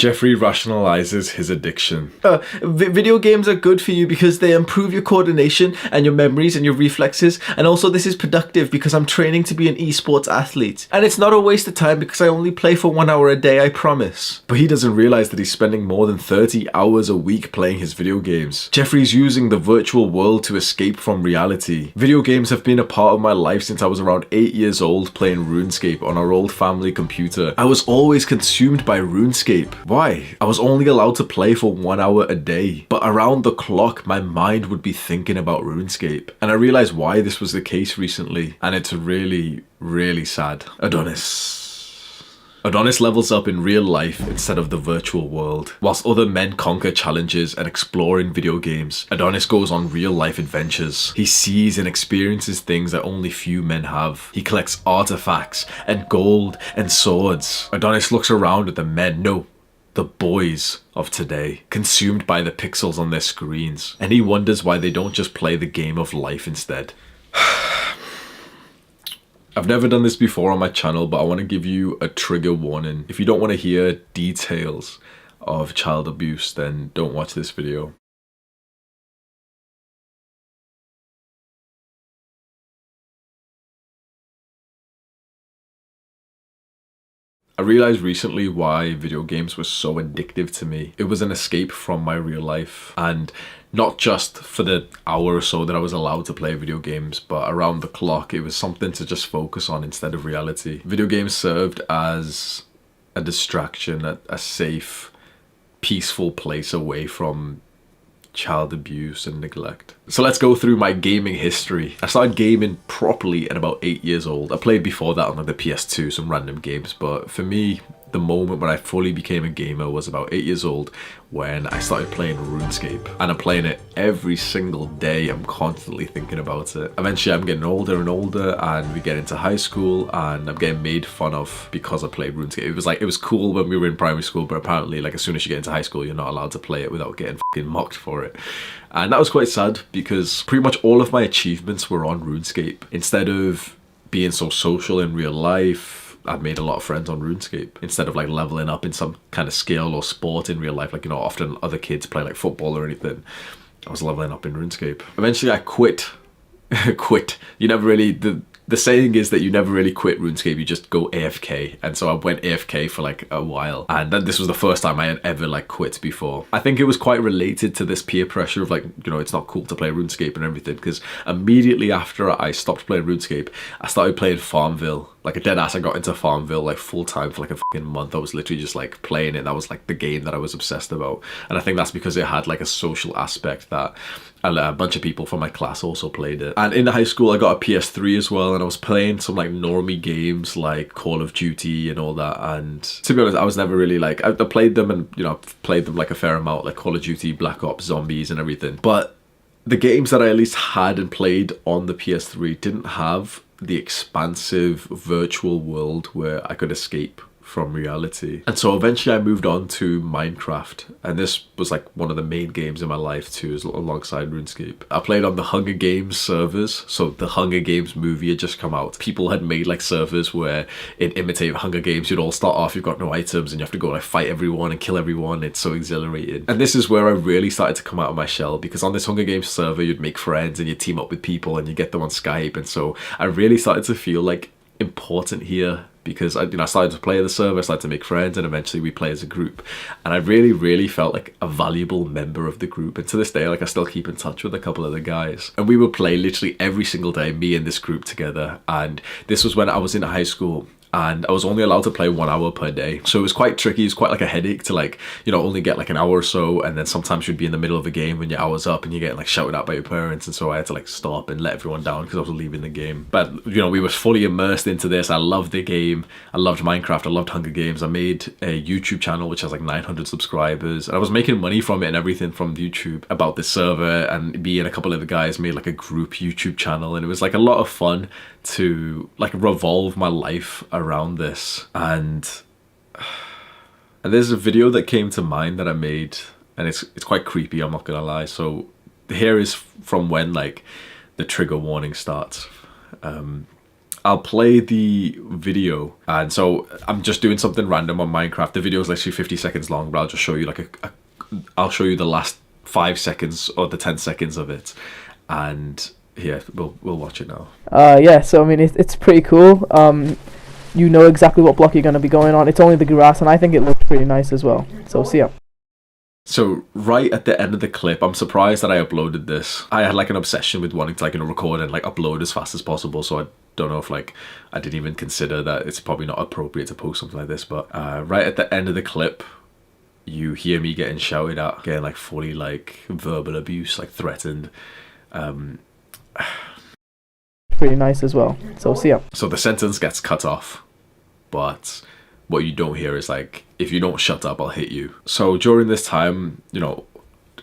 Jeffrey rationalizes his addiction. Video games are good for you because they improve your coordination and your memories and your reflexes, and also this is productive because I'm training to be an esports athlete. And it's not a waste of time because I only play for 1 hour a day, I promise. But he doesn't realize that he's spending more than 30 hours a week playing his video games. Jeffrey's using the virtual world to escape from reality. Video games have been a part of my life since I was around 8 years old playing RuneScape on our old family computer. I was always consumed by RuneScape. Why? I was only allowed to play for 1 hour a day, but around the clock my mind would be thinking about RuneScape. And I realized why this was the case recently, and it's really, really sad. Adonis levels up in real life instead of the virtual world. Whilst other men conquer challenges and explore in video games, Adonis goes on real life adventures. He sees and experiences things that only few men have. He collects artifacts and gold and swords. Adonis looks around at the men, no, the boys of today, consumed by the pixels on their screens, and he wonders why they don't just play the game of life instead. I've never done this before on my channel, but I want to give you a trigger warning. If you don't want to hear details of child abuse, then don't watch this video. I realized recently why video games were so addictive to me. It was an escape from my real life, and not just for the hour or so that I was allowed to play video games, but around the clock. It was something to just focus on instead of reality. Video games served as a distraction, a safe, peaceful place away from child abuse and neglect. So let's go through my gaming history. I started gaming properly at about 8 years old. I played before that on like the PS2, some random games, but for me, the moment when I fully became a gamer was about 8 years old when I started playing RuneScape. And I'm playing it every single day. I'm constantly thinking about it. Eventually I'm getting older and older, and we get into high school and I'm getting made fun of because I played RuneScape. It was cool when we were in primary school, but apparently like as soon as you get into high school you're not allowed to play it without getting fucking mocked for it. And that was quite sad because pretty much all of my achievements were on RuneScape. Instead of being so social in real life, I've made a lot of friends on RuneScape. Instead of like leveling up in some kind of skill or sport in real life, like, you know, often other kids play like football or anything, I was leveling up in RuneScape. Eventually I quit. You never really, the saying is that you never really quit RuneScape, you just go AFK. And so I went AFK for like a while, and then this was the first time I had ever like quit before. I think it was quite related to this peer pressure of like, you know, it's not cool to play RuneScape and everything, because immediately after I stopped playing RuneScape, I started playing Farmville. Like a dead ass, I got into Farmville like full time for like a fucking month. I was literally just like playing it. That was like the game that I was obsessed about. And I think that's because it had like a social aspect that a bunch of people from my class also played it. And in high school I got a PS3 as well, and I was playing some like normie games like Call of Duty and all that. And to be honest, I was never really like, I played them, and you know, I've played them like a fair amount, like Call of Duty, Black Ops, Zombies and everything. But the games that I at least had and played on the PS3 didn't have the expansive virtual world where I could escape from reality. And so eventually I moved on to Minecraft, and this was like one of the main games in my life too, alongside RuneScape. I played on the Hunger Games servers. So the Hunger Games movie had just come out. People had made like servers where in imitate Hunger Games, you'd all start off, you've got no items, and you have to go like fight everyone and kill everyone. It's so exhilarating. And this is where I really started to come out of my shell, because on this Hunger Games server you'd make friends and you'd team up with people and you get them on Skype. And so I really started to feel like important here, because I started to play the server, I started to make friends, and eventually we play as a group. And I really felt like a valuable member of the group. And to this day, like, I still keep in touch with a couple of the guys. And we would play literally every single day, me and this group together. And this was when I was in high school, and I was only allowed to play 1 hour per day. So it was quite tricky. It was quite like a headache to like, you know, only get like an hour or so. And then sometimes you'd be in the middle of a game when your hour's up and you're getting like shouted at by your parents. And so I had to like stop and let everyone down because I was leaving the game. But, you know, we were fully immersed into this. I loved the game. I loved Minecraft. I loved Hunger Games. I made a YouTube channel which has like 900 subscribers. And I was making money from it and everything from YouTube about this server. And me and a couple of the guys made like a group YouTube channel. And it was like a lot of fun to like revolve my life around this. And there's a video that came to mind that I made, and it's quite creepy, I'm not gonna lie. So here is from when like the trigger warning starts. I'll play the video, and so I'm just doing something random on Minecraft. The video is literally 50 seconds long, but I'll just show you like I'll show you the last 5 seconds or the 10 seconds of it, and yeah, we'll watch it now. Yeah, so I mean it's pretty cool. You know exactly what block you're going to be going on. It's only the grass, and I think it looks pretty nice as well. So see ya. So right at the end of the clip, I'm surprised that I uploaded this. I had like an obsession with wanting to like, record and like upload as fast as possible. So I don't know if like I didn't even consider that it's probably not appropriate to post something like this. But right at the end of the clip, you hear me getting shouted at, getting like fully like verbal abuse, like threatened. Pretty nice as well. So see ya. So the sentence gets cut off, but what you don't hear is like, if you don't shut up, I'll hit you. So during this time,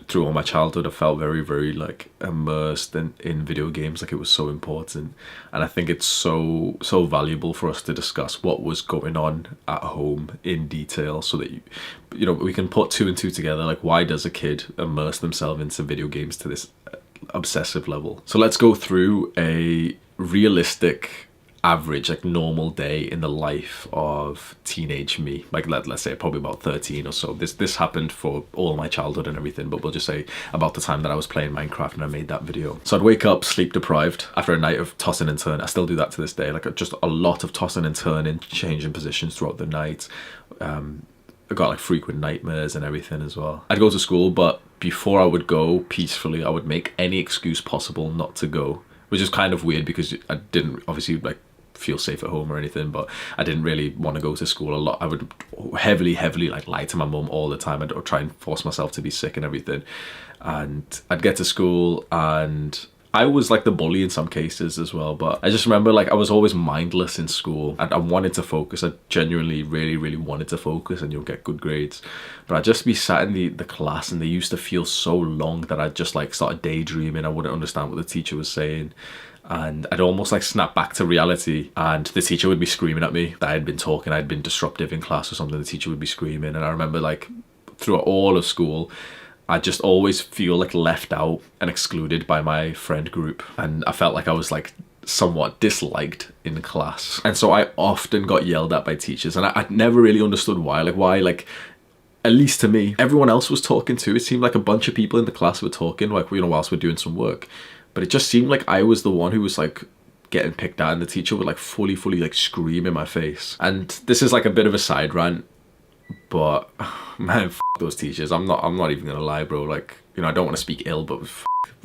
through all my childhood, I felt very, very like immersed in video games. Like it was so important, and I think it's so valuable for us to discuss what was going on at home in detail, so that we can put 2 and 2 together. Like, why does a kid immerse themselves into video games to this obsessive level? So let's go through a realistic, average, like normal day in the life of teenage me. Like let's say probably about 13 or so. This happened for all my childhood and everything, but we'll just say about the time that I was playing Minecraft and I made that video. So I'd wake up sleep deprived after a night of tossing and turning. I still do that to this day, like just a lot of tossing and turning, changing positions throughout the night. I got like frequent nightmares and everything as well. I'd go to school, but before I would go peacefully, I would make any excuse possible not to go, which is kind of weird because I didn't obviously like feel safe at home or anything, but I didn't really want to go to school a lot. I would heavily like lie to my mum all the time. I'd try and force myself to be sick and everything, and I'd get to school and I was like the bully in some cases as well. But I just remember like I was always mindless in school, and I wanted to focus. I genuinely really wanted to focus and get good grades, but I'd just be sat in the class, and they used to feel so long that I'd just like started daydreaming. I wouldn't understand what the teacher was saying, and I'd almost like snap back to reality, and the teacher would be screaming at me that I'd been talking, I'd been disruptive in class or something. The teacher would be screaming, and I remember like throughout all of school, I just always feel like left out and excluded by my friend group, and I felt like I was like somewhat disliked in class, and so I often got yelled at by teachers, and I never really understood why. Like at least to me, everyone else was talking too. It seemed like a bunch of people in the class were talking, like whilst we're doing some work. But it just seemed like I was the one who was like getting picked at, and the teacher would like fully like scream in my face. And this is like a bit of a side rant, but man, those teachers. I'm not even gonna lie, bro. Like, I don't want to speak ill, but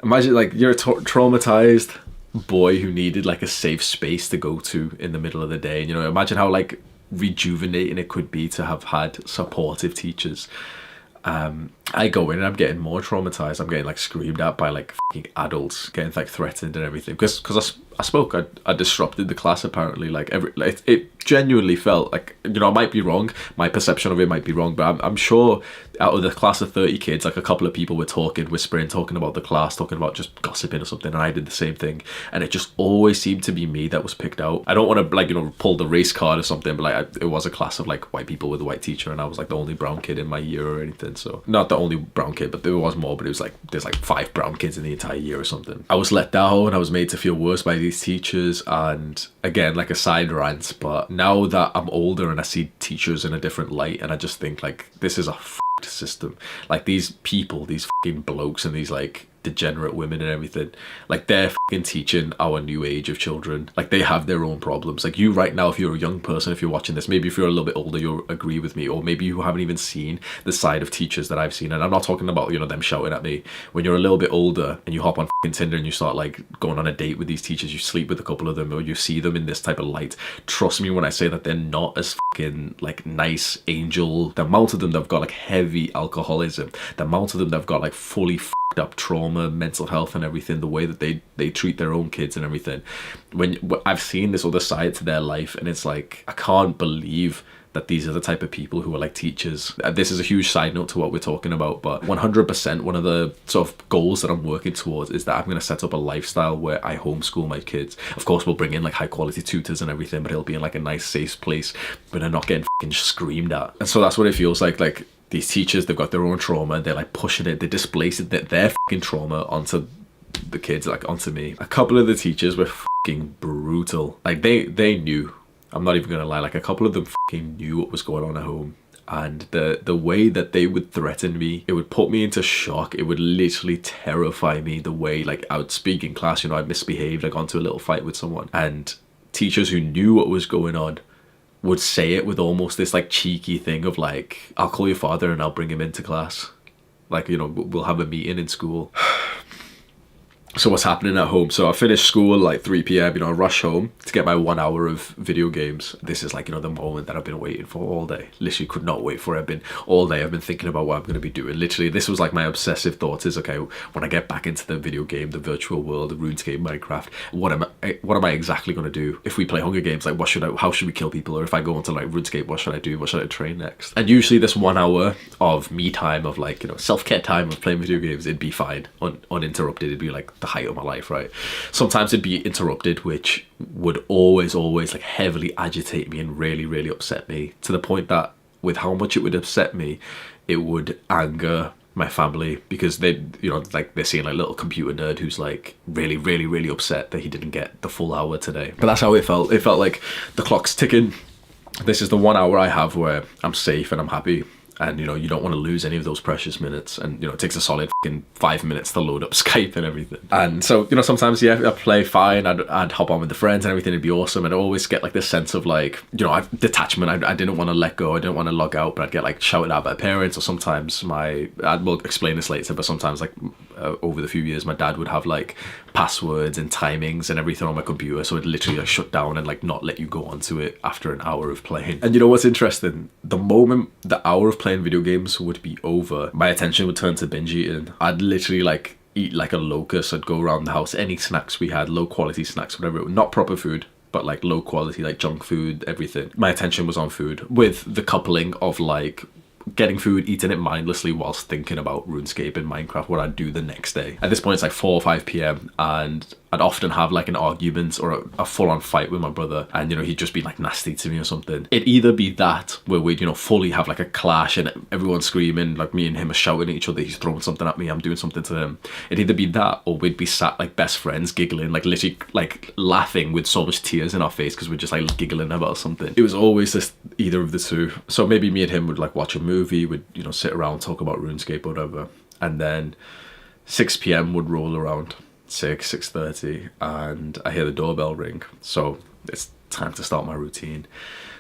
imagine like you're a traumatized boy who needed like a safe space to go to in the middle of the day. And, imagine how like rejuvenating it could be to have had supportive teachers. I go in and I'm getting more traumatized. I'm getting like screamed at by like fucking adults, getting like threatened and everything because I spoke. I disrupted the class apparently. Like it genuinely felt like, I might be wrong. My perception of it might be wrong, but I'm sure out of the class of 30 kids, like a couple of people were talking, whispering, talking about the class, talking about just gossiping or something, and I did the same thing. And it just always seemed to be me that was picked out. I don't want to like pull the race card or something, but like it was a class of like white people with a white teacher, and I was like the only brown kid in my year or anything. So not the only brown kid, but there was more. But it was like there's like 5 brown kids in the entire year or something. I was let down. I was made to feel worse by these teachers, and again, like a side rant, but now that I'm older and I see teachers in a different light, and I just think like this is a system. Like these people, these fucking blokes and these like degenerate women and everything, like they're fucking teaching our new age of children. Like they have their own problems. Like you right now, if you're a young person, if you're watching this, maybe if you're a little bit older, you'll agree with me, or maybe you haven't even seen the side of teachers that I've seen. And I'm not talking about them shouting at me. When you're a little bit older and you hop on fucking Tinder and you start like going on a date with these teachers, you sleep with a couple of them, or you see them in this type of light, trust me when I say that they're not as fucking like nice angel. The amount of them that have got like heavy alcoholism, the amount of them that have got like fully up trauma, mental health and everything, the way that they treat their own kids and everything. When I've seen this other side to their life, and it's like I can't believe that these are the type of people who are like teachers. This is a huge side note to what we're talking about, but 100% one of the sort of goals that I'm working towards is that I'm going to set up a lifestyle where I homeschool my kids. Of course, we'll bring in like high quality tutors and everything, but it'll be in like a nice safe place where they're not getting fucking screamed at. And so that's what it feels like these teachers, they've got their own trauma, they're like pushing it, they're displacing their fucking trauma onto the kids like onto me. A couple of the teachers were fucking brutal. Like they knew. I'm not even gonna lie. Like a couple of them fucking knew what was going on at home. And the way that they would threaten me, it would put me into shock. It would literally terrify me. The way like I would speak in class, you know, I'd misbehaved, I got into a little fight with someone, and teachers who knew what was going on would say it with almost this like cheeky thing of like, I'll call your father and I'll bring him into class. Like, you know, we'll have a meeting in school. So what's happening at home? So I finished school like 3 p.m, you know, I rush home to get my 1 hour of video games. This is like, you know, the moment that I've been waiting for all day. Literally could not wait for it. All day I've been thinking about what I'm going to be doing. Literally, this was like my obsessive thoughts is, okay, when I get back into the video game, the virtual world, the RuneScape, Minecraft, what am I exactly going to do? If we play Hunger Games, like how should we kill people? Or if I go into like RuneScape, what should I do? What should I train next? And usually this 1 hour of me time, of like, you know, self-care time of playing video games, it'd be fine, uninterrupted. It'd be like the height of my life, right? Sometimes it'd be interrupted, which would always like heavily agitate me and really upset me, to the point that with how much it would upset me, it would anger my family, because they, you know, like they're seeing like little computer nerd who's like really upset that he didn't get the full hour today. But that's how it felt. It felt like the clock's ticking. This is the 1 hour I have where I'm safe and I'm happy. And, you know, you don't want to lose any of those precious minutes. And, you know, it takes a solid fucking 5 minutes to load up Skype and everything. And so, you know, sometimes, yeah, I'd play fine. I'd hop on with the friends and everything. It'd be awesome. And I always get like this sense of like, you know, detachment. I didn't want to let go. I didn't want to log out, but I'd get like shouted at by parents, or sometimes we'll explain this later, but sometimes like over the few years, my dad would have like passwords and timings and everything on my computer. So it'd literally like shut down and like not let you go onto it after an hour of playing. And you know what's interesting? The moment the hour of playing video games would be over, my attention would turn to binge eating. I'd literally like eat like a locust. I'd go around the house, any snacks we had, low quality snacks, whatever, not proper food, but like low quality, like junk food, everything. My attention was on food, with the coupling of like getting food, eating it mindlessly whilst thinking about RuneScape and Minecraft, what I'd do the next day. At this point, it's like 4 or 5 p.m. and I'd often have like an argument or a full-on fight with my brother, and, you know, he'd just be like nasty to me or something. It'd either be that, where we'd, you know, fully have like a clash and everyone's screaming, like me and him are shouting at each other, he's throwing something at me, I'm doing something to him. It'd either be that, or we'd be sat like best friends giggling, like literally like laughing with so much tears in our face because we're just like giggling about something. It was always just either of the two. So maybe me and him would like watch a movie, would, you know, sit around, talk about RuneScape or whatever, and then 6 p.m. would roll around, 6:30, and I hear the doorbell ring. So it's time to start my routine.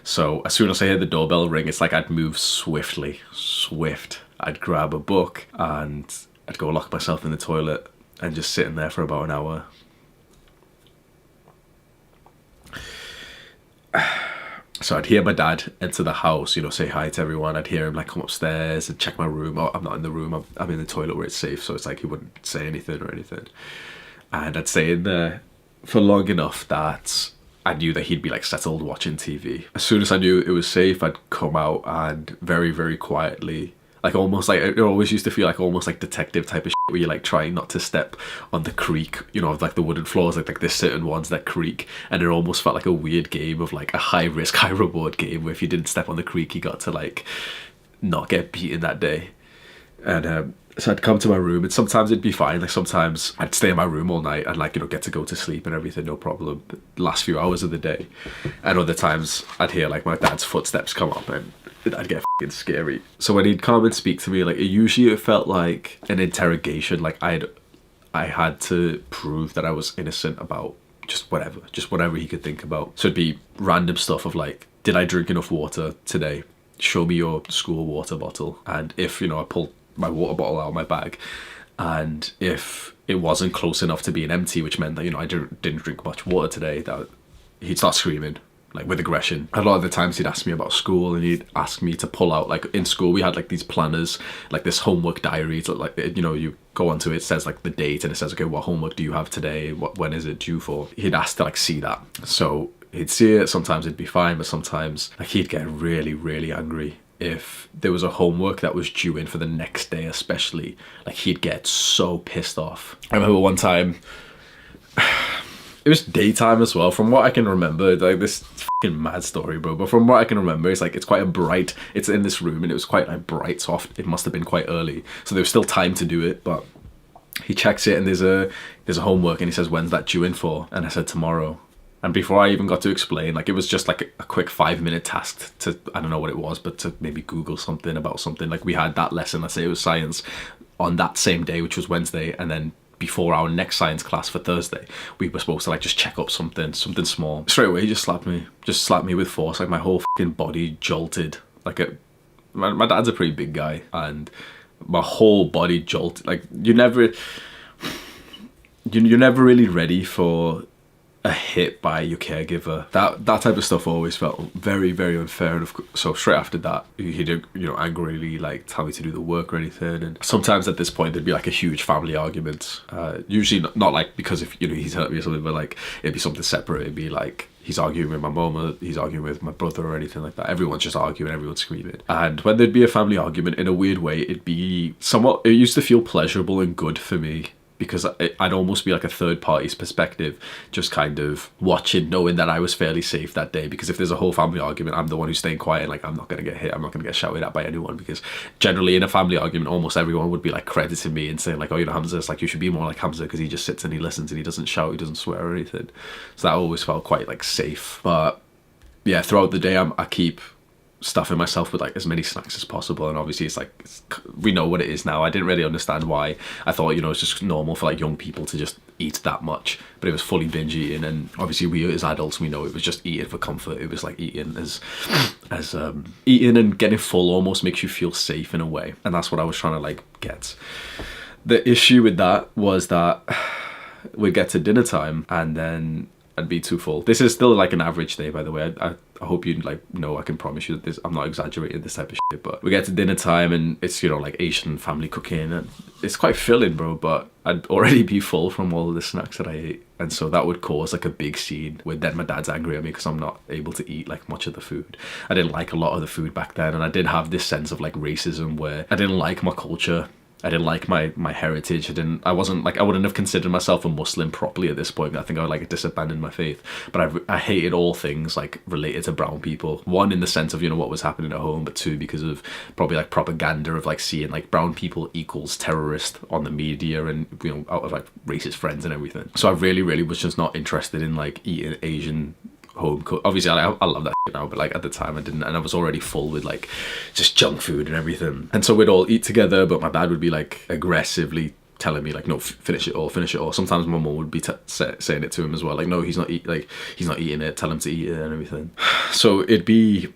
So as soon as I hear the doorbell ring, it's like I'd move swift. I'd grab a book and I'd go lock myself in the toilet and just sit in there for about an hour. So I'd hear my dad enter the house, you know, say hi to everyone. I'd hear him like come upstairs and check my room. Oh, I'm not in the room, I'm in the toilet where it's safe. So it's like he wouldn't say anything or anything. And I'd stay in there for long enough that I knew that he'd be like settled watching TV. As soon as I knew it was safe, I'd come out and very quietly, like almost like, it always used to feel like almost like detective type of shit, where you're like trying not to step on the creak, you know, of like the wooden floors, like there's certain ones that creak, and it almost felt like a weird game of like a high risk, high reward game, where if you didn't step on the creak, you got to like not get beaten that day. And so I'd come to my room, and sometimes it'd be fine. Like sometimes I'd stay in my room all night and like, you know, get to go to sleep and everything, no problem, the last few hours of the day. And other times I'd hear like my dad's footsteps come up and I'd get fucking scary. So when he'd come and speak to me, like it felt like an interrogation. Like I had to prove that I was innocent about just whatever he could think about. So it'd be random stuff of like, did I drink enough water today? Show me your school water bottle. And if, you know, I pulled my water bottle out of my bag, and if it wasn't close enough to being empty, which meant that, you know, I didn't drink much water today, that he'd start screaming like with aggression. A lot of the times he'd ask me about school, and he'd ask me to pull out, like in school we had like these planners, like this homework diary. So like, you know, you go onto it, it says like the date, and it says, okay, what homework do you have today, when is it due for? He'd ask to like see that. So he'd see it, sometimes it'd be fine, but sometimes like he'd get really angry if there was a homework that was due in for the next day, especially. Like he'd get so pissed off. I remember one time, it was daytime as well, from what I can remember, like this fucking mad story, bro, but from what I can remember, it's like, it's quite a bright, it's in this room, and it was quite like bright, so it must have been quite early, so there was still time to do it. But He checks it and there's a homework and he says, when's that due in for? And I said, tomorrow. And before I even got to explain, like, it was just like a quick 5-minute task to, I don't know what it was, but to maybe Google something about something. Like, we had that lesson, let's say it was science, on that same day, which was Wednesday, and then before our next science class for Thursday, we were supposed to like just check up something small. Straight away, he just slapped me with force. Like, my whole fucking body jolted. Like, my dad's a pretty big guy, and my whole body jolted. Like, you're never really ready for a hit by your caregiver. That type of stuff always felt very, very unfair. And so straight after that, he did, angrily like tell me to do the work or anything. And sometimes at this point there'd be like a huge family argument. Usually not like because if he's hurt me or something, but like it'd be something separate. It'd be like he's arguing with my mum, or he's arguing with my brother, or anything like that. Everyone's just arguing, everyone's screaming. And when there'd be a family argument, in a weird way, it used to feel pleasurable and good for me, because I'd almost be like a third party's perspective, just kind of watching, knowing that I was fairly safe that day. Because if there's a whole family argument, I'm the one who's staying quiet. Like, I'm not going to get hit, I'm not going to get shouted at by anyone, because generally in a family argument, almost everyone would be like crediting me and saying like, oh, Hamza, it's like, you should be more like Hamza because he just sits and he listens and he doesn't shout, he doesn't swear or anything. So that always felt quite like safe. But yeah, throughout the day, I keep stuffing myself with like as many snacks as possible, and obviously we know what it is now. I didn't really understand why. I thought it's just normal for like young people to just eat that much, but it was fully binge eating. And obviously we as adults, we know it was just eating for comfort. It was like eating as eating and getting full almost makes you feel safe in a way, and that's what I was trying to like get. The issue with that was that we'd get to dinner time and then I'd be too full. This is still like an average day, by the way. I hope you know, I can promise you that I'm not exaggerating this type of shit, but we get to dinner time and it's, like Asian family cooking, and it's quite filling, bro, but I'd already be full from all of the snacks that I ate. And so that would cause like a big scene where then my dad's angry at me because I'm not able to eat like much of the food. I didn't like a lot of the food back then, and I did have this sense of like racism where I didn't like my culture. I didn't like my heritage. I wouldn't have considered myself a Muslim properly at this point. I think I would like disabandoned my faith. But I hated all things like related to brown people. One, in the sense of, what was happening at home, but two, because of probably like propaganda of like seeing like brown people equals terrorist on the media, and, out of like racist friends and everything. So I really, really was just not interested in like eating Asian home cooked. Obviously I love that shit now, but like at the time I didn't, and I was already full with like just junk food and everything. And so we'd all eat together, but my dad would be like aggressively telling me like, no, finish it all. Sometimes my mum would be saying it to him as well, like, no, he's not eating it, tell him to eat it and everything. So it'd be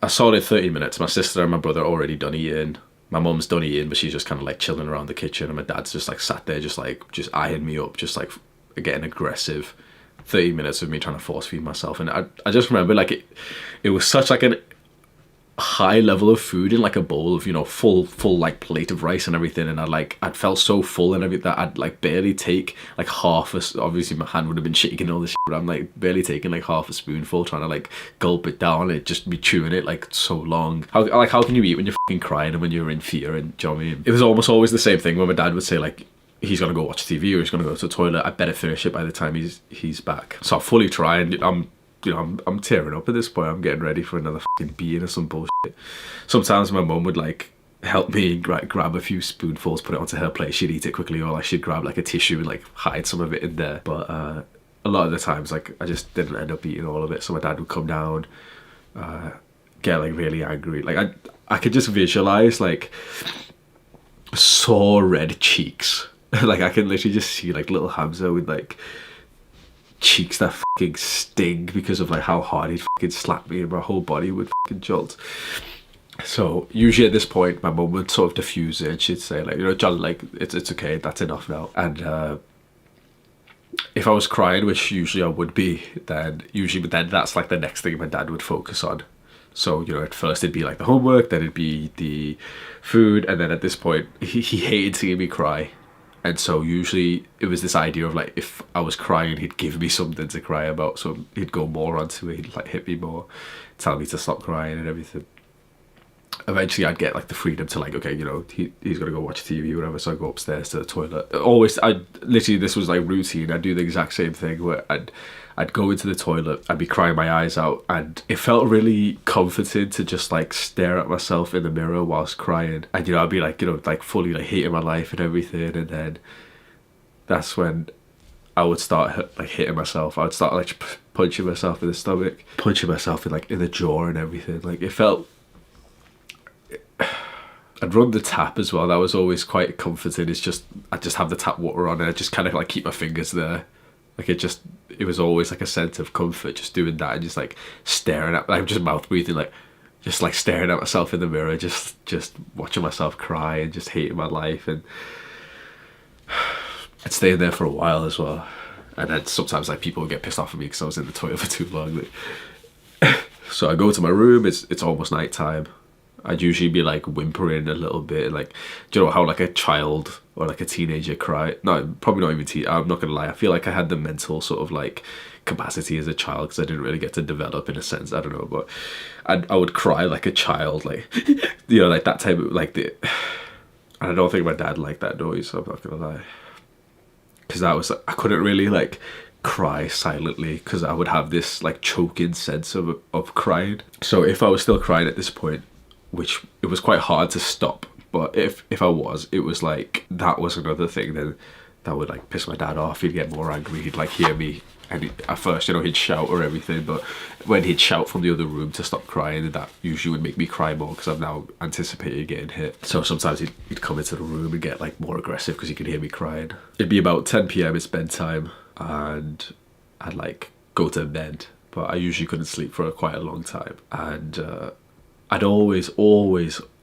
a solid 30 minutes. My sister and my brother already done eating. My mum's done eating, but she's just kind of like chilling around the kitchen, and my dad's just like sat there just eyeing me up, just like getting aggressive. 30 minutes of me trying to force feed myself. And I just remember like it was such like a high level of food in like a bowl of, full like plate of rice and everything, and I'd felt so full and everything that I'd like barely take like obviously my hand would have been shaking all this shit, but I'm like barely taking like half a spoonful, trying to like gulp it down. It just be chewing it like so long. How can you eat when you're fucking crying and when you're in fear? And do you know what I mean? It was almost always the same thing when my dad would say like, he's gonna go watch TV or he's gonna go to the toilet, I better finish it by the time he's back. So I fully try, and I'm tearing up at this point. I'm getting ready for another fucking beating or some bullshit. Sometimes my mum would like help me grab a few spoonfuls, put it onto her plate. She'd eat it quickly, or like she'd grab like a tissue and like hide some of it in there. But a lot of the times like I just didn't end up eating all of it. So my dad would come down, get like really angry. Like I could just visualize like sore red cheeks. Like I can literally just see like little Hamza with like cheeks that fucking sting because of like how hard he'd fucking slap me, and my whole body would fucking jolt. So usually at this point my mum would sort of diffuse it, and she'd say like, John, like it's okay, that's enough now. And if I was crying, which usually I would be, then that's like the next thing my dad would focus on. So, at first it'd be like the homework, then it'd be the food, and then at this point he hated seeing me cry. And so usually it was this idea of like, if I was crying, he'd give me something to cry about. So he'd go more onto it, he'd like hit me more, tell me to stop crying and everything. Eventually I'd get like the freedom to like, okay, he's gonna go watch TV or whatever. So I go upstairs to the toilet. This was like routine. I'd do the exact same thing where I'd go into the toilet, I'd be crying my eyes out, and it felt really comforting to just like stare at myself in the mirror whilst crying. And I'd be like, like fully like hating my life and everything, and then that's when I would start like hitting myself. I would start like punching myself in the stomach, punching myself in like in the jaw and everything. Like it felt. I'd run the tap as well. That was always quite comforting. It's just I just have the tap water on and I just kind of like keep my fingers there. Like it was always like a sense of comfort just doing that and just like staring at, like just mouth breathing, like just like staring at myself in the mirror, just watching myself cry and just hating my life. And I'd stay in there for a while as well. And then sometimes like people would get pissed off at me because I was in the toilet for too long. So I go to my room. It's almost night time. I'd usually be like whimpering a little bit, like, do you know how like a child or like a teenager cry? No, probably not even I'm not gonna lie. I feel like I had the mental sort of like capacity as a child because I didn't really get to develop in a sense. I don't know, but I would cry like a child, like you know, like that type of like the. And I don't think my dad liked that noise. I'm not gonna lie, because that was I couldn't really like cry silently because I would have this like choking sense of crying. So if I was still crying at this point, which it was quite hard to stop, but if I was, it was like that was another thing then that would like piss my dad off. He'd get more angry. He'd like hear me, and at first, you know, he'd shout or everything, but when he'd shout from the other room to stop crying, that usually would make me cry more because I've now anticipated getting hit. So sometimes he'd come into the room and get like more aggressive because he could hear me crying. It'd be about 10 p.m. it's bedtime, and I'd like go to bed, but I usually couldn't sleep for quite a long time. And I'd always,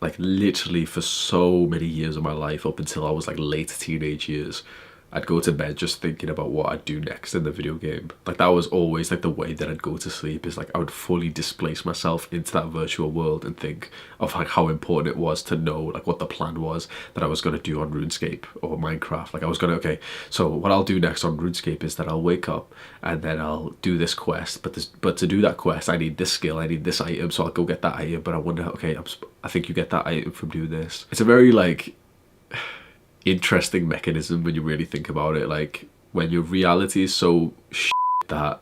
like literally for so many years of my life, up until I was like late teenage years, I'd go to bed just thinking about what I'd do next in the video game. Like that was always like the way that I'd go to sleep, is like I would fully displace myself into that virtual world and think of like how important it was to know like what the plan was that I was going to do on RuneScape or Minecraft. Like I was going to, okay, so what I'll do next on RuneScape is that I'll wake up and then I'll do this quest, but to do that quest I need this skill, I need this item, so I'll go get that item. But I wonder, okay, I think you get that item from doing this. It's a very like interesting mechanism when you really think about it, like when your reality is so that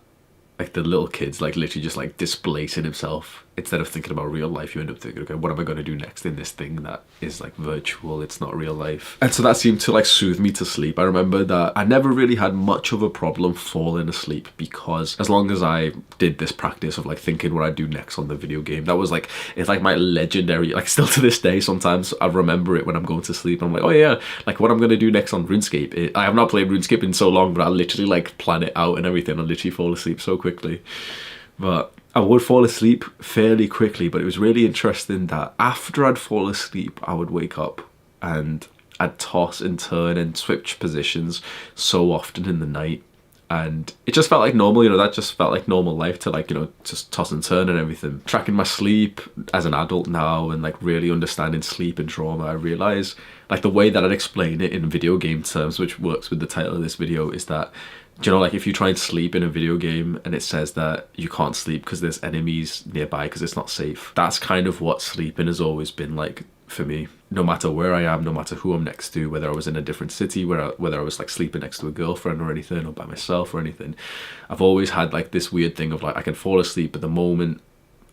like the little kid's like literally just like displacing himself. Instead of thinking about real life, you end up thinking, okay, what am I going to do next in this thing that is like virtual, it's not real life. And so that seemed to like soothe me to sleep. I remember that I never really had much of a problem falling asleep, because as long as I did this practice of like thinking what I'd do next on the video game, that was like, it's like my legendary, like still to this day sometimes I remember it when I'm going to sleep. I'm like, oh yeah, like what I'm going to do next on RuneScape. I have not played RuneScape in so long, but I literally like plan it out and everything. I literally fall asleep so quickly. But I would fall asleep fairly quickly, but it was really interesting that after I'd fall asleep, I would wake up and I'd toss and turn and switch positions so often in the night. And it just felt like normal, you know, that just felt like normal life to like, you know, just toss and turn and everything. Tracking my sleep as an adult now and like really understanding sleep and trauma, I realise like the way that I'd explain it in video game terms, which works with the title of this video, is that, do you know, like if you try and sleep in a video game and it says that you can't sleep because there's enemies nearby because it's not safe, that's kind of what sleeping has always been like for me. No matter where I am, no matter who I'm next to, whether I was in a different city, whether I was like sleeping next to a girlfriend or anything, or by myself or anything, I've always had like this weird thing of like I can fall asleep, but the moment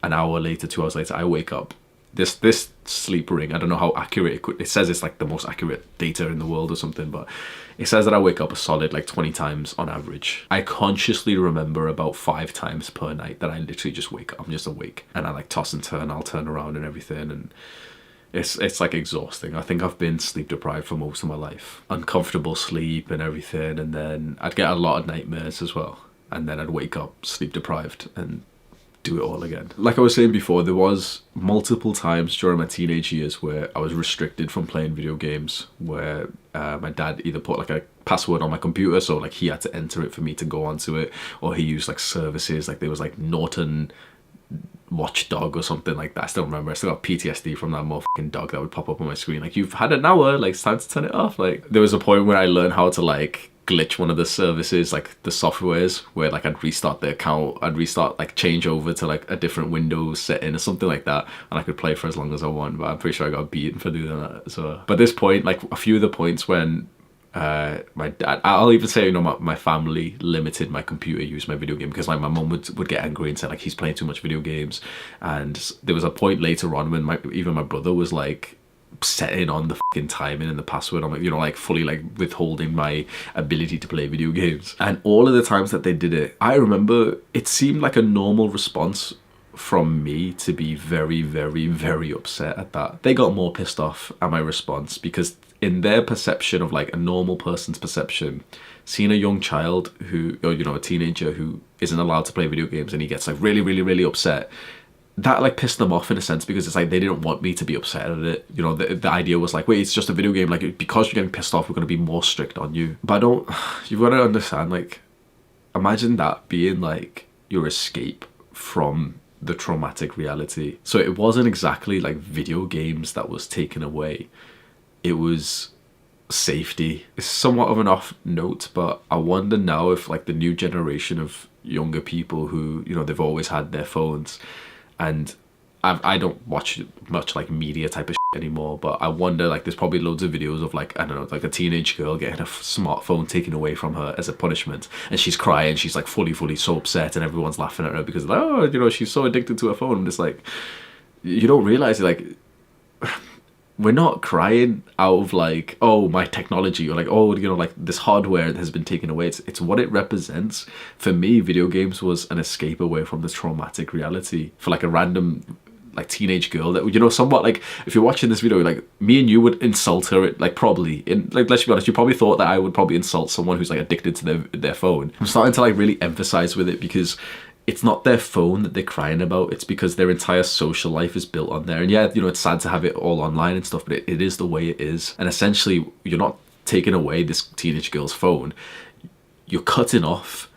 an hour later, 2 hours later, I wake up. This sleep ring, I don't know how accurate it says it's like the most accurate data in the world or something, but it says that I wake up a solid like 20 times on average. I consciously remember about 5 times per night that I literally just wake up. I'm just awake and I like toss and turn, I'll turn around and everything, and it's like exhausting. I think I've been sleep deprived for most of my life. Uncomfortable sleep and everything, and then I'd get a lot of nightmares as well, and then I'd wake up sleep deprived and do it all again. Like I was saying before, there was multiple times during my teenage years where I was restricted from playing video games, where my dad either put like a password on my computer, so like he had to enter it for me to go onto it, or he used like services, like there was like Norton Watchdog or something like that. I still remember, I still got PTSD from that motherfucking dog that would pop up on my screen like, you've had an hour, like it's time to turn it off. Like there was a point where I learned how to like glitch one of the services, like the softwares, where like I'd restart the account, like change over to like a different Windows setting or something like that, and I could play for as long as I want. But I'm pretty sure I got beaten for doing that. So but at this point, like a few of the points when my dad, I'll even say, you know, my family limited my computer use, my video game, because like my mum would get angry and say like he's playing too much video games. And there was a point later on when even my brother was like setting on the fucking timing and the password. I'm like, you know, like fully like withholding my ability to play video games. And all of the times that they did it, I remember it seemed like a normal response from me to be very, very, very upset at that. They got more pissed off at my response because in their perception of like a normal person's perception, seeing a young child who, or you know, a teenager who isn't allowed to play video games and he gets like really, really, really upset, that like pissed them off in a sense, because it's like they didn't want me to be upset at it. You know, the idea was like, wait, it's just a video game, like because you're getting pissed off we're going to be more strict on you. But I don't, you've got to understand, like, imagine that being like your escape from the traumatic reality. So it wasn't exactly like video games that was taken away, it was safety. It's somewhat of an off note, but I wonder now if like the new generation of younger people who, you know, they've always had their phones, and I don't watch much like media type of shit anymore, but I wonder, like, there's probably loads of videos of like, I don't know, like a teenage girl getting a smartphone taken away from her as a punishment, and she's crying, she's like fully so upset, and everyone's laughing at her because, oh, you know, she's so addicted to her phone. And it's like, you don't realize, like, we're not crying out of like, oh, my technology, or like, oh, you know, like this hardware has been taken away. It's what it represents. For me, video games was an escape away from this traumatic reality. For like a random like teenage girl that, you know, somewhat like, if you're watching this video, like me and you would insult her, like probably in, like, let's be honest, you probably thought that I would probably insult someone who's like addicted to their phone. I'm starting to like really emphasize with it, because it's not their phone that they're crying about, it's because their entire social life is built on there. And yeah, you know, it's sad to have it all online and stuff, but it is the way it is. And essentially, you're not taking away this teenage girl's phone, you're cutting off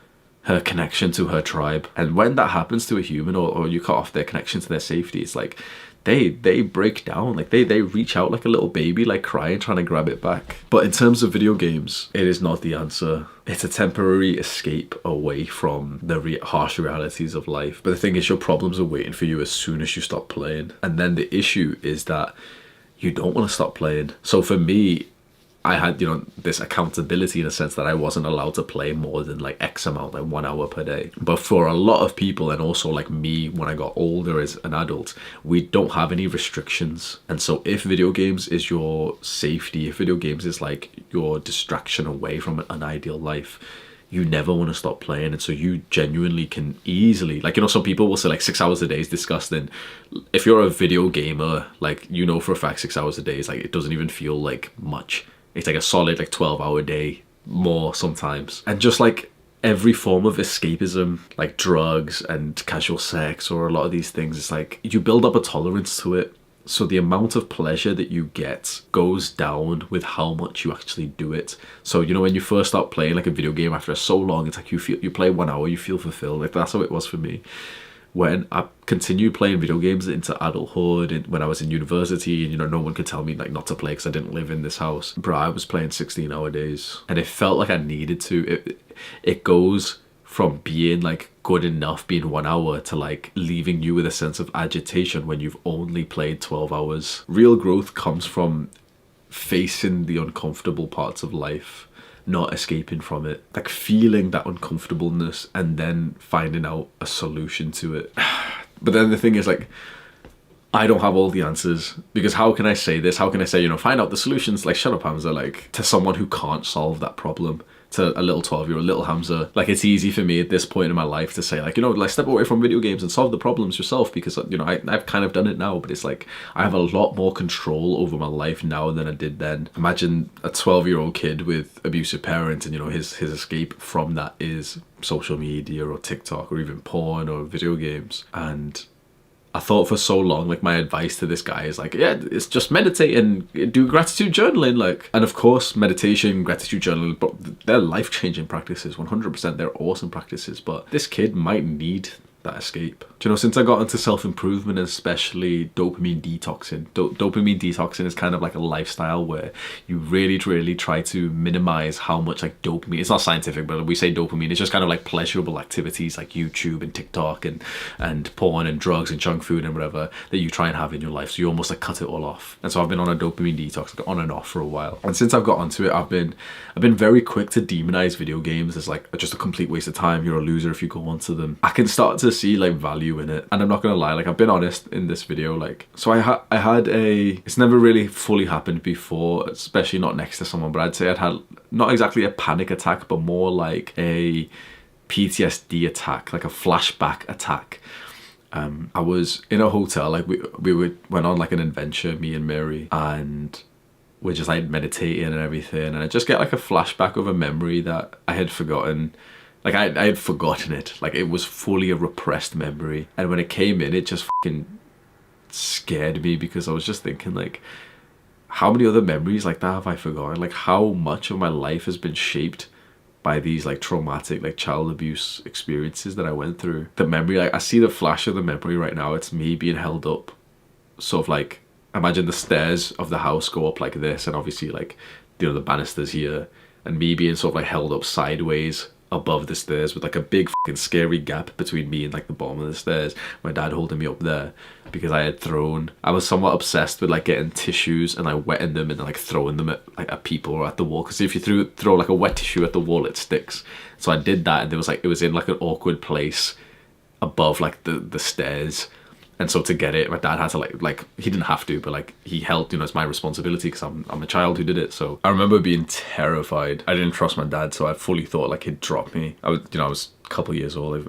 her connection to her tribe. And when that happens to a human, or you cut off their connection to their safety, it's like they break down, like they reach out like a little baby, like crying, trying to grab it back. But in terms of video games, it is not the answer. It's a temporary escape away from the harsh realities of life. But the thing is, your problems are waiting for you as soon as you stop playing. And then the issue is that you don't want to stop playing. So for me, I had, you know, this accountability in a sense that I wasn't allowed to play more than like X amount, like 1 hour per day. But for a lot of people, and also like me when I got older as an adult, we don't have any restrictions. And so if video games is your safety, if video games is like your distraction away from an unideal life, you never want to stop playing. And so you genuinely can easily, like, you know, some people will say like 6 hours a day is disgusting. If you're a video gamer, like, you know for a fact 6 hours a day is like, it doesn't even feel like much. It's like a solid like 12-hour day, more sometimes. And just like every form of escapism, like drugs and casual sex, or a lot of these things, it's like you build up a tolerance to it. So the amount of pleasure that you get goes down with how much you actually do it. So, you know, when you first start playing like a video game after so long, it's like you play 1 hour, you feel fulfilled. Like that's how it was for me. When I continued playing video games into adulthood, and when I was in university, and, you know, no one could tell me like not to play because I didn't live in this house. Bro, I was playing 16-hour days, and it felt like I needed to. It goes from being like good enough, being 1 hour, to like leaving you with a sense of agitation when you've only played 12 hours. Real growth comes from facing the uncomfortable parts of life, not escaping from it, like feeling that uncomfortableness and then finding out a solution to it. But then the thing is, like, I don't have all the answers, because how can I say this? How can I say, you know, find out the solutions? Like, shut up, Hamza, like, to someone who can't solve that problem. To a little 12-year-old, little Hamza. Like, it's easy for me at this point in my life to say, like, you know, like, step away from video games and solve the problems yourself, because, you know, I've kind of done it now, but it's like, I have a lot more control over my life now than I did then. Imagine a 12-year-old kid with abusive parents, and, you know, his escape from that is social media or TikTok or even porn or video games. And I thought for so long, like, my advice to this guy is like, yeah, it's just meditate and do gratitude journaling, like. And of course, meditation, gratitude journaling, but they're life-changing practices, 100%. They're awesome practices, but this kid might need that escape. Do you know, since I got into self-improvement, especially dopamine detoxing, dopamine detoxing is kind of like a lifestyle where you really try to minimize how much like dopamine, it's not scientific, but we say dopamine, it's just kind of like pleasurable activities like YouTube and TikTok and porn and drugs and junk food and whatever that you try and have in your life. So you almost like cut it all off. And so I've been on a dopamine detox on and off for a while. And since I've got onto it, I've been very quick to demonize video games as like just a complete waste of time. You're a loser if you go onto them. I can start to see like value in it. And I'm not gonna lie, like I've been honest in this video, like, so I had it's never really fully happened before, especially not next to someone, but I'd say I'd had not exactly a panic attack, but more like a PTSD attack, like a flashback attack. I was in a hotel, like went on like an adventure, me and Mary, and we're just like meditating and everything, and I just get like a flashback of a memory that I had forgotten. Like I had forgotten it, like it was fully a repressed memory, and when it came in, it just fucking scared me, because I was just thinking like, how many other memories like that have I forgotten? Like how much of my life has been shaped by these like traumatic like child abuse experiences that I went through. The memory, like I see the flash of the memory right now. It's me being held up, sort of like, imagine the stairs of the house go up like this, and obviously like, you know, the banisters here, and me being sort of like held up sideways above the stairs with like a big fucking scary gap between me and like the bottom of the stairs. My dad holding me up there because I was somewhat obsessed with like getting tissues and like wetting them and like throwing them at people or at the wall, because if you throw like a wet tissue at the wall, it sticks. So I did that, and it was in like an awkward place above like the stairs. And so to get it, my dad had to like he didn't have to, but like he helped, you know, it's my responsibility because I'm a child who did it. So I remember being terrified. I didn't trust my dad, so I fully thought like he'd drop me. I was a couple years old,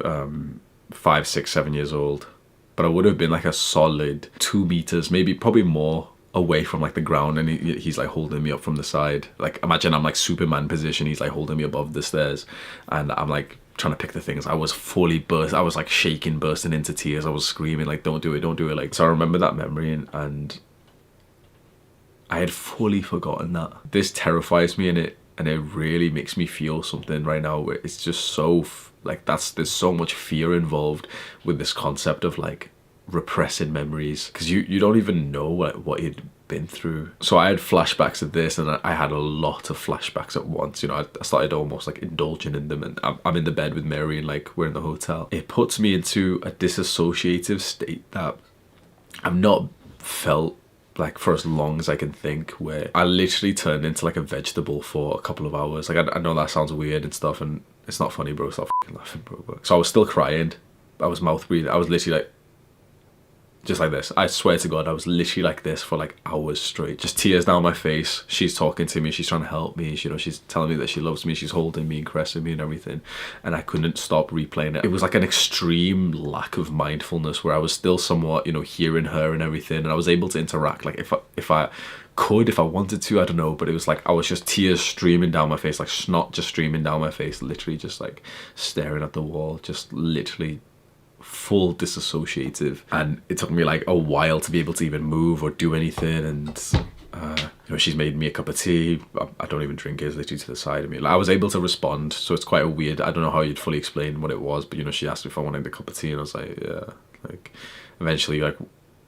5, 6, 7 years old, but I would have been like a solid 2 meters, maybe probably more, away from like the ground, and he's like holding me up from the side. Like imagine I'm like Superman position, he's like holding me above the stairs, and I'm like trying to pick the things. I was fully I was like shaking, bursting into tears. I was screaming like, don't do it, don't do it. Like, so I remember that memory, and I had fully forgotten that. This terrifies me, and it really makes me feel something right now where it's just so like there's so much fear involved with this concept of like repressing memories, because you don't even know what you'd been through. So I had flashbacks of this, and I had a lot of flashbacks at once. You know, I started almost like indulging in them, and I'm in the bed with Mary, and like we're in the hotel. It puts me into a disassociative state that I've not felt like for as long as I can think, where I literally turned into like a vegetable for a couple of hours. Like I know that sounds weird and stuff, and it's not funny, bro. Stop fucking laughing, bro. So I was still crying. I was mouth breathing. I was literally like, just like this. I swear to God, I was literally like this for like hours straight. Just tears down my face. She's talking to me. She's trying to help me. You know, she's telling me that she loves me. She's holding me and caressing me and everything. And I couldn't stop replaying it. It was like an extreme lack of mindfulness, where I was still somewhat, you know, hearing her and everything. And I was able to interact. Like if I wanted to, I don't know. But it was like I was just tears streaming down my face, like snot just streaming down my face. Literally just like staring at the wall. Just literally full disassociative, and it took me like a while to be able to even move or do anything. And you know, she's made me a cup of tea. I don't even drink it, it's literally to the side of me. Like, I was able to respond, so it's quite a weird, I don't know how you'd fully explain what it was, but you know, she asked me if I wanted a cup of tea, and I was like, yeah. Like eventually, like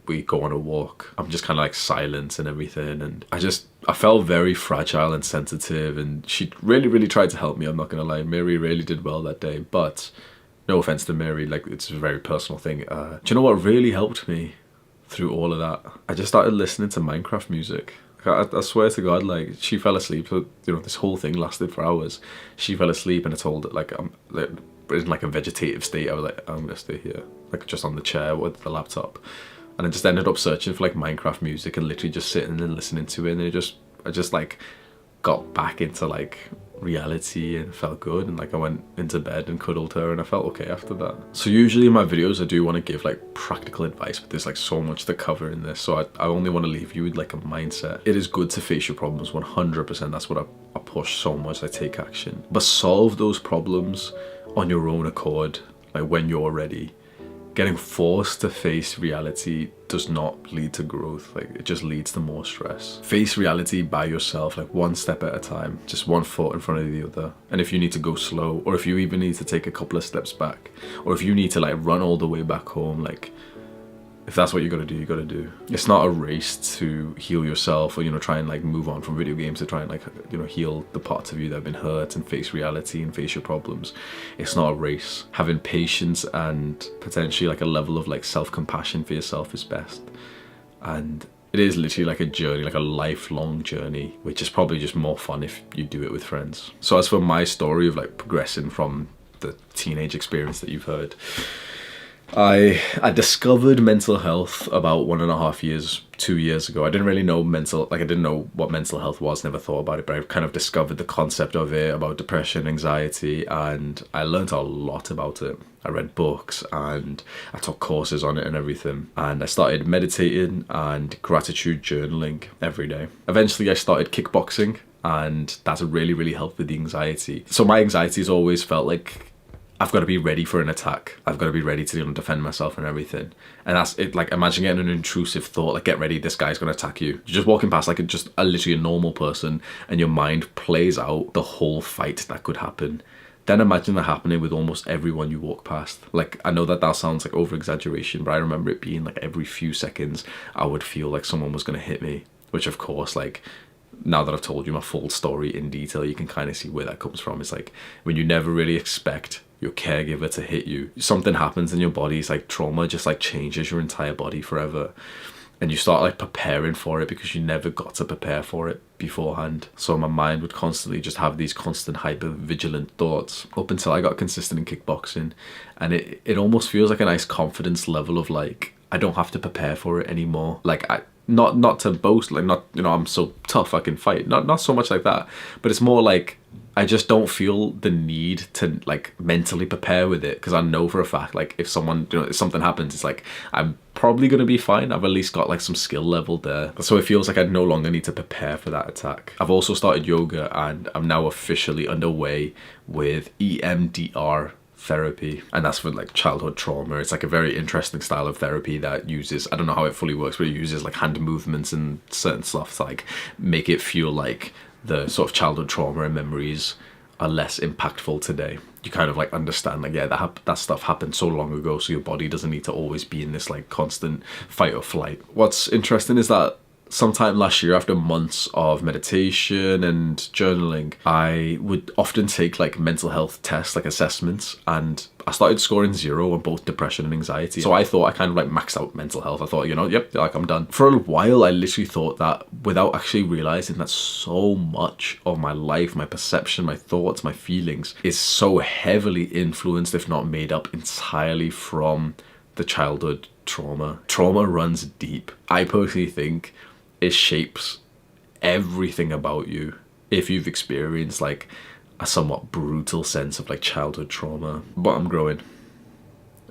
we go on a walk, I'm just kind of like silent and everything, and I felt very fragile and sensitive, and she really tried to help me. I'm not gonna lie, Mary really did well that day, but no offense to Mary, like it's a very personal thing. Do you know what really helped me through all of that? I just started listening to Minecraft music. I swear to God, like she fell asleep. So, you know, this whole thing lasted for hours. She fell asleep, and I told her like I'm like, in like a vegetative state. I was like, I'm gonna stay here, like just on the chair with the laptop, and I just ended up searching for like Minecraft music and literally just sitting and listening to it, and I just like got back into like reality and felt good, and like I went into bed and cuddled her, and I felt okay after that. So usually in my videos I do want to give like practical advice, but there's like so much to cover in this, so I only want to leave you with like a mindset. It is good to face your problems 100%. That's what I push so much. I take action, but solve those problems on your own accord, like when you're ready. Getting forced to face reality does not lead to growth. Like it just leads to more stress. Face reality by yourself, like one step at a time, just one foot in front of the other. And if you need to go slow, or if you even need to take a couple of steps back, or if you need to like run all the way back home, like if that's what you gotta do, you gotta do. It's not a race to heal yourself, or, you know, try and like move on from video games to try and like, you know, heal the parts of you that have been hurt and face reality and face your problems. It's not a race. Having patience and potentially like a level of like self-compassion for yourself is best. And it is literally like a journey, like a lifelong journey, which is probably just more fun if you do it with friends. So as for my story of like progressing from the teenage experience that you've heard, I discovered mental health about 1.5 years, 2 years ago. I didn't really know I didn't know what mental health was, never thought about it, but I kind of discovered the concept of it, about depression, anxiety, and I learned a lot about it. I read books and I took courses on it and everything. And I started meditating and gratitude journaling every day. Eventually I started kickboxing, and that's really, really helped with the anxiety. So my anxiety has always felt like I've got to be ready for an attack. I've got to be ready to defend myself and everything. And that's it. Like, imagine getting an intrusive thought, like, get ready, this guy's going to attack you. You're just walking past like literally a normal person, and your mind plays out the whole fight that could happen. Then imagine that happening with almost everyone you walk past. Like, I know that sounds like over exaggeration, but I remember it being like every few seconds I would feel like someone was going to hit me, which of course, like, now that I've told you my full story in detail, you can kind of see where that comes from. It's like when you never really expect your caregiver to hit you, something happens in your body. It's like trauma just like changes your entire body forever, and you start like preparing for it because you never got to prepare for it beforehand. So my mind would constantly just have these constant hyper vigilant thoughts up until I got consistent in kickboxing, and it almost feels like a nice confidence level of like, I don't have to prepare for it anymore. Like, I not to boast, like, not, I'm so tough I can fight, not so much like that, but it's more like I just don't feel the need to like mentally prepare with it, because I know for a fact, like, if someone, if something happens, it's like I'm probably gonna be fine. I've at least got like some skill level there, so it feels like I no longer need to prepare for that attack. I've also started yoga, and I'm now officially underway with EMDR therapy, and that's for like childhood trauma. It's like a very interesting style of therapy that uses, I don't know how it fully works, but it uses like hand movements and certain stuff to like make it feel like the sort of childhood trauma and memories are less impactful today. You kind of like understand, like, yeah, that stuff happened so long ago, so your body doesn't need to always be in this like constant fight or flight. What's interesting is that sometime last year, after months of meditation and journaling, I would often take like mental health tests, like assessments, and I started scoring 0 on both depression and anxiety. So I thought I kind of like maxed out mental health. I thought, yep, like I'm done. For a while, I literally thought that, without actually realizing that so much of my life, my perception, my thoughts, my feelings is so heavily influenced, if not made up entirely, from the childhood trauma. Trauma runs deep. I personally think it shapes everything about you if you've experienced like a somewhat brutal sense of like childhood trauma. But I'm growing.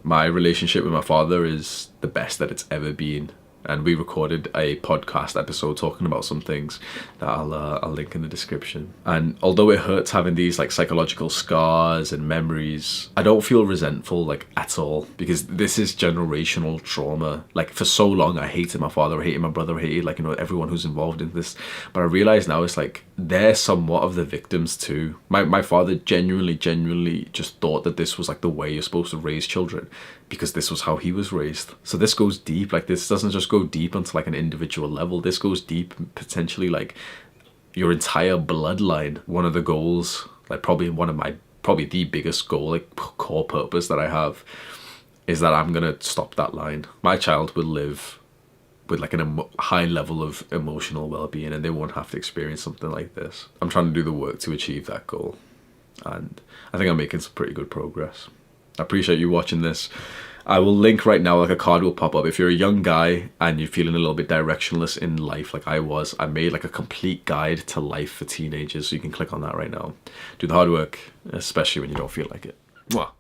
My relationship with my father is the best that it's ever been, and we recorded a podcast episode talking about some things that I'll link in the description. And although it hurts having these like psychological scars and memories, I don't feel resentful like at all, because this is generational trauma. Like, for so long I hated my father, I hated my brother, I hated like everyone who's involved in this, but I realize now it's like they're somewhat of the victims too. My father genuinely just thought that this was like the way you're supposed to raise children, because this was how he was raised. So this goes deep. Like, this doesn't just go deep onto like an individual level. This goes deep, potentially like your entire bloodline. One of the goals, like probably the biggest goal, like core purpose that I have, is that I'm gonna stop that line. My child will live with like a high level of emotional well-being, and they won't have to experience something like this. I'm trying to do the work to achieve that goal, and I think I'm making some pretty good progress. I appreciate you watching this. I will link right now, like a card will pop up. If you're a young guy and you're feeling a little bit directionless in life like I was, I made like a complete guide to life for teenagers, so you can click on that right now. Do the hard work, especially when you don't feel like it. Mwah.